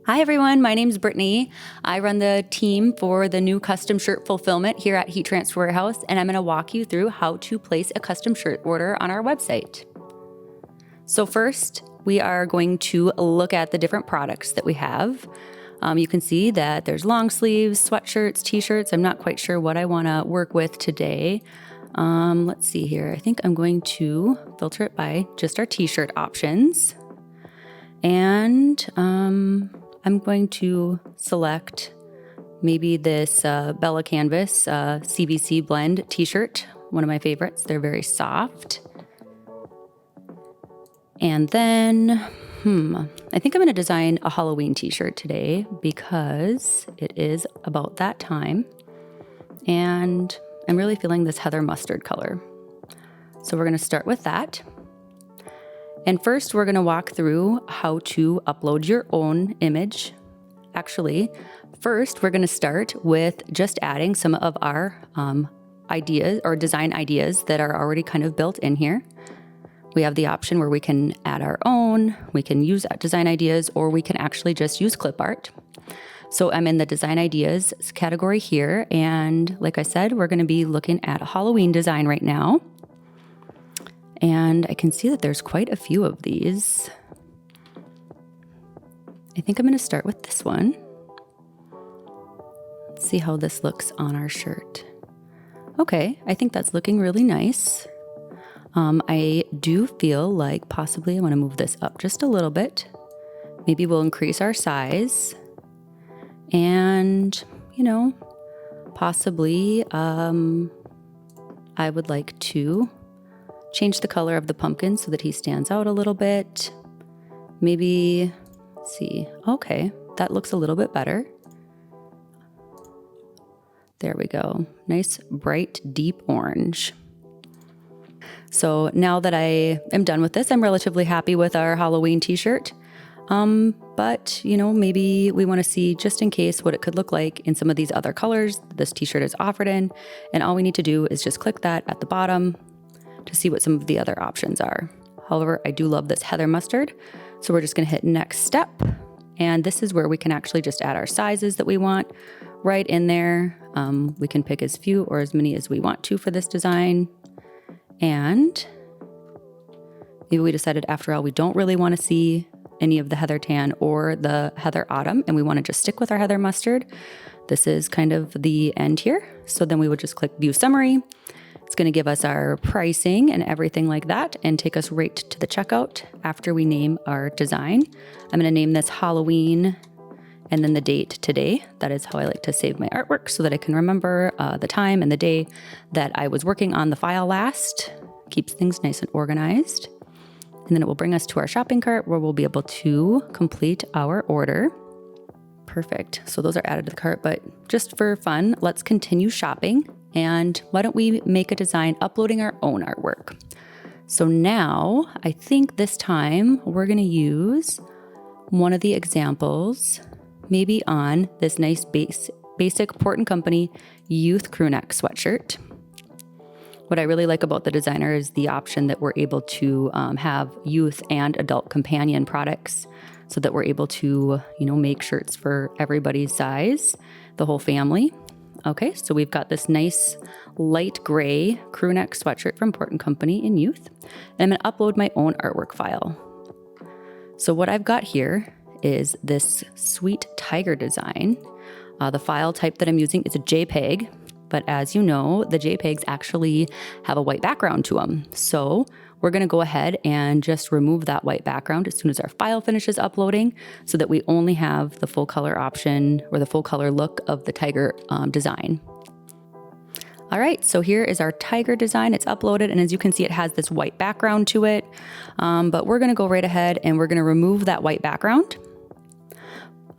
Hi everyone, my name's Brittany. I run the team for the new custom shirt fulfillment here at Heat Transfer Warehouse, and I'm going to walk you through how to place a custom shirt order on our website. So first, we are going to look at the different products that we have. You can see that there's long sleeves, sweatshirts, t-shirts. I'm not quite sure what I want to work with today. Let's see here. I think I'm going to filter it by just our t-shirt options. And I'm going to select maybe this Bella Canvas CVC blend t-shirt, one of my favorites. They're very soft. And then, I think I'm going to design a Halloween t-shirt today because it is about that time. And I'm really feeling this heather mustard color. So we're going to start with that. And first, we're going to walk through how to upload your own image. Actually, first, we're going to start with just adding some of our ideas or design ideas that are already kind of built in here. We have the option where we can add our own, we can use design ideas, or we can actually just use clip art. So I'm in the design ideas category here. And like I said, we're going to be looking at a Halloween design right now. And I can see that there's quite a few of these. I think I'm going to start with this one. Let's see how this looks on our shirt. Okay, I think that's looking really nice. I do feel like possibly I want to move this up just a little bit. Maybe we'll increase our size. And, possibly I would like to change the color of the pumpkin so that he stands out a little bit. Maybe, let's see. Okay, that looks a little bit better. There we go. Nice, bright, deep orange. So now that I am done with this, I'm relatively happy with our Halloween t-shirt. But, maybe we want to see just in case what it could look like in some of these other colors this t-shirt is offered in. And all we need to do is just click that at the bottom to see what some of the other options are. However, I do love this heather mustard. So we're just going to hit next step. And this is where we can actually just add our sizes that we want right in there. We can pick as few or as many as we want to for this design. And maybe we decided after all, we don't really want to see any of the heather tan or the heather autumn, and we want to just stick with our heather mustard. This is kind of the end here. So then we would just click view summary. It's going to give us our pricing and everything like that and take us right to the checkout after we name our design. I'm going to name this Halloween and then the date today. That is how I like to save my artwork so that I can remember the time and the day that I was working on the file last. Keeps things nice and organized. And then it will bring us to our shopping cart where we'll be able to complete our order. Perfect. So those are added to the cart, but just for fun, let's continue shopping. And why don't we make a design uploading our own artwork? So now I think this time we're going to use one of the examples, maybe on this nice basic Port & Company youth crew neck sweatshirt. What I really like about the designer is the option that we're able to have youth and adult companion products so that we're able to, make shirts for everybody's size, the whole family. Okay, so we've got this nice light gray crew neck sweatshirt from Port & Company in youth. And I'm going to upload my own artwork file. So what I've got here is this sweet tiger design. The file type that I'm using is a JPEG. But as you know, the JPEGs actually have a white background to them. So we're going to go ahead and just remove that white background as soon as our file finishes uploading so that we only have the full color option or the full color look of the tiger design. All right, so here is our tiger design. It's uploaded, and as you can see, it has this white background to it. But we're going to go right ahead and we're going to remove that white background.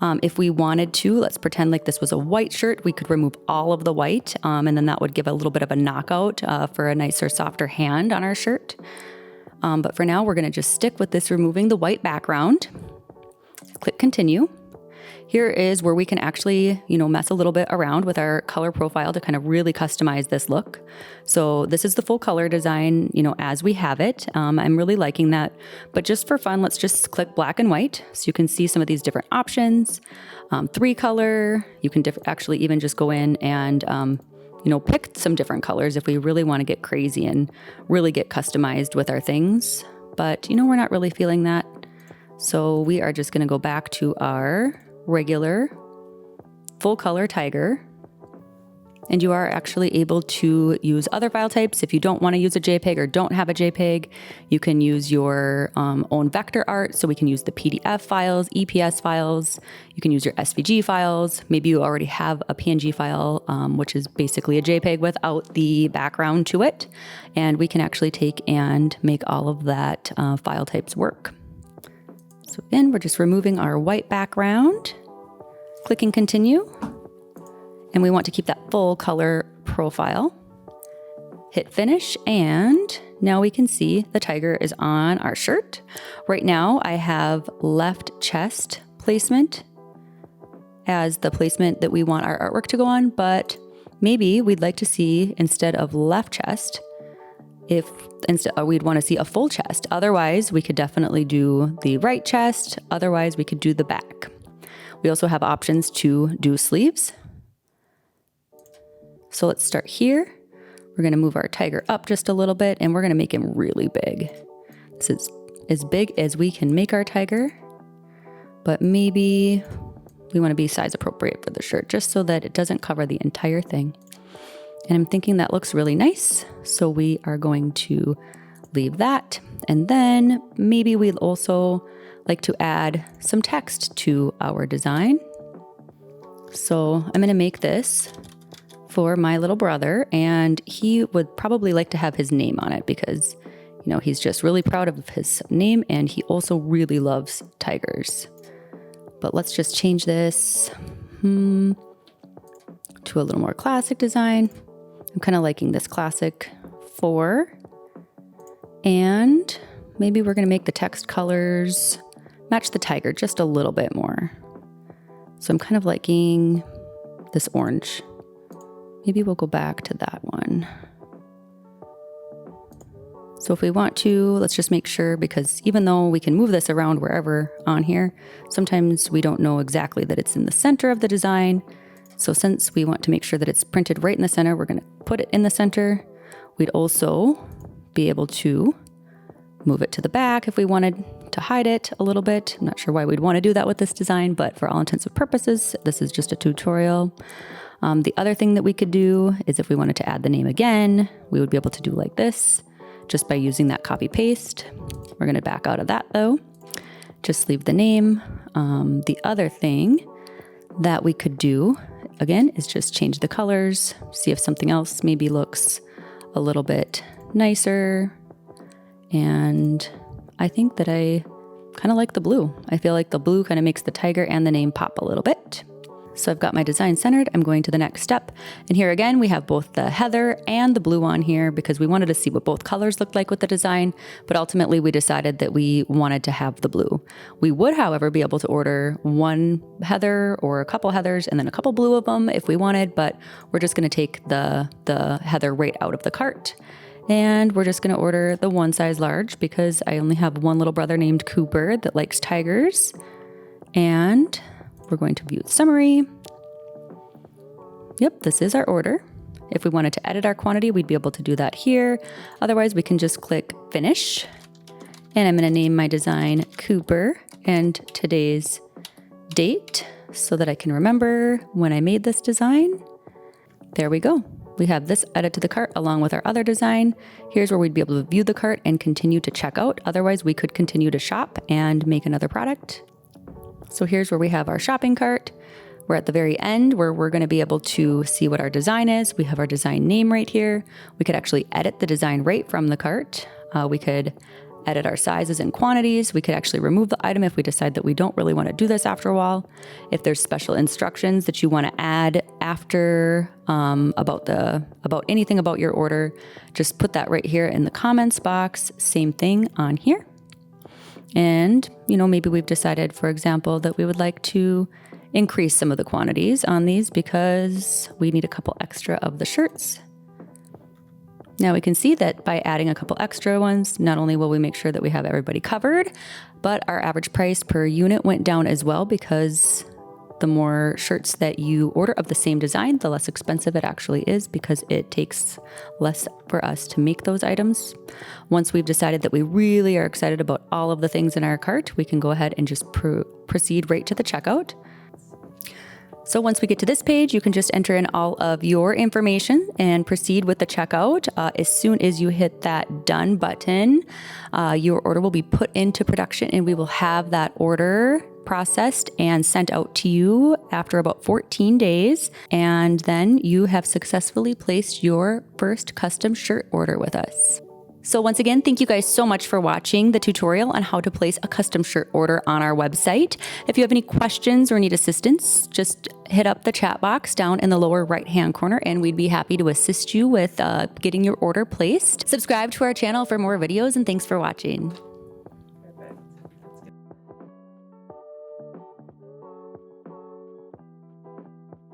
If we wanted to, let's pretend like this was a white shirt, we could remove all of the white, and then that would give a little bit of a knockout for a nicer, softer hand on our shirt. But for now, we're going to just stick with this removing the white background. Click continue. Here is where we can actually, mess a little bit around with our color profile to kind of really customize this look. So this is the full color design, as we have it. I'm really liking that, but just for fun, let's just click black and white so you can see some of these different options. 3 color, you can actually even just go in and, pick some different colors if we really want to get crazy and really get customized with our things. But, we're not really feeling that. So we are just going to go back to our regular full color tiger. And you are actually able to use other file types. If you don't want to use a JPEG or don't have a JPEG, you can use your own vector art. So we can use the PDF files, EPS files. You can use your SVG files. Maybe you already have a PNG file, which is basically a JPEG without the background to it. And we can actually take and make all of that file types work. So again, we're just removing our white background, clicking continue. And we want to keep that full color profile. Hit finish, and now we can see the tiger is on our shirt. Right now I have left chest placement as the placement that we want our artwork to go on, but maybe we'd like to see, instead of left chest, we'd want to see a full chest. Otherwise, we could definitely do the right chest. Otherwise, we could do the back. We also have options to do sleeves. So let's start here. We're going to move our tiger up just a little bit, and we're going to make him really big. This is as big as we can make our tiger, but maybe we want to be size appropriate for the shirt just so that it doesn't cover the entire thing. And I'm thinking that looks really nice. So we are going to leave that. And then maybe we'd also like to add some text to our design. So I'm going to make this for my little brother, and he would probably like to have his name on it because, he's just really proud of his name, and he also really loves tigers. But let's just change this to a little more classic design. I'm kind of liking this classic 4. And maybe we're going to make the text colors match the tiger just a little bit more. So I'm kind of liking this orange. Maybe we'll go back to that one. So if we want to, let's just make sure, because even though we can move this around wherever on here, sometimes we don't know exactly that it's in the center of the design. So since we want to make sure that it's printed right in the center, we're going to put it in the center. We'd also be able to move it to the back if we wanted to hide it a little bit. I'm not sure why we'd want to do that with this design, but for all intents and purposes, this is just a tutorial. The other thing that we could do is if we wanted to add the name again, we would be able to do like this just by using that copy paste. We're going to back out of that though. Just leave the name. The other thing that we could do again is just change the colors, see if something else maybe looks a little bit nicer. And I think that I kind of like the blue. I feel like the blue kind of makes the tiger and the name pop a little bit. So I've got my design centered. I'm going to the next step. And here again, we have both the heather and the blue on here because we wanted to see what both colors looked like with the design. But ultimately, we decided that we wanted to have the blue. We would, however, be able to order one heather or a couple heathers and then a couple blue of them if we wanted. But we're just going to take the heather right out of the cart. And we're just going to order the 1 size large because I only have one little brother named Cooper that likes tigers. And we're going to view the summary. Yep, this is our order. If we wanted to edit our quantity, we'd be able to do that here. Otherwise, we can just click finish. And I'm going to name my design Cooper and today's date so that I can remember when I made this design. There we go. We have this added to the cart along with our other design. Here's where we'd be able to view the cart and continue to check out. Otherwise, we could continue to shop and make another product. So here's where we have our shopping cart. We're at the very end where we're going to be able to see what our design is. We have our design name right here. We could actually edit the design right from the cart. We could edit our sizes and quantities. We could actually remove the item if we decide that we don't really want to do this after a while. If there's special instructions that you want to add after about anything about your order, just put that right here in the comments box. Same thing on here. And, maybe we've decided, for example, that we would like to increase some of the quantities on these because we need a couple extra of the shirts. Now we can see that by adding a couple extra ones, not only will we make sure that we have everybody covered, but our average price per unit went down as well, because the more shirts that you order of the same design, the less expensive it actually is, because it takes less for us to make those items. Once we've decided that we really are excited about all of the things in our cart, we can go ahead and just proceed right to the checkout. So once we get to this page, you can just enter in all of your information and proceed with the checkout. As soon as you hit that done button, your order will be put into production, and we will have that order processed and sent out to you after about 14 days. And then you have successfully placed your first custom shirt order with us. So once again, thank you guys so much for watching the tutorial on how to place a custom shirt order on our website. If you have any questions or need assistance, just hit up the chat box down in the lower right-hand corner, and we'd be happy to assist you with getting your order placed. Subscribe to our channel for more videos, and thanks for watching.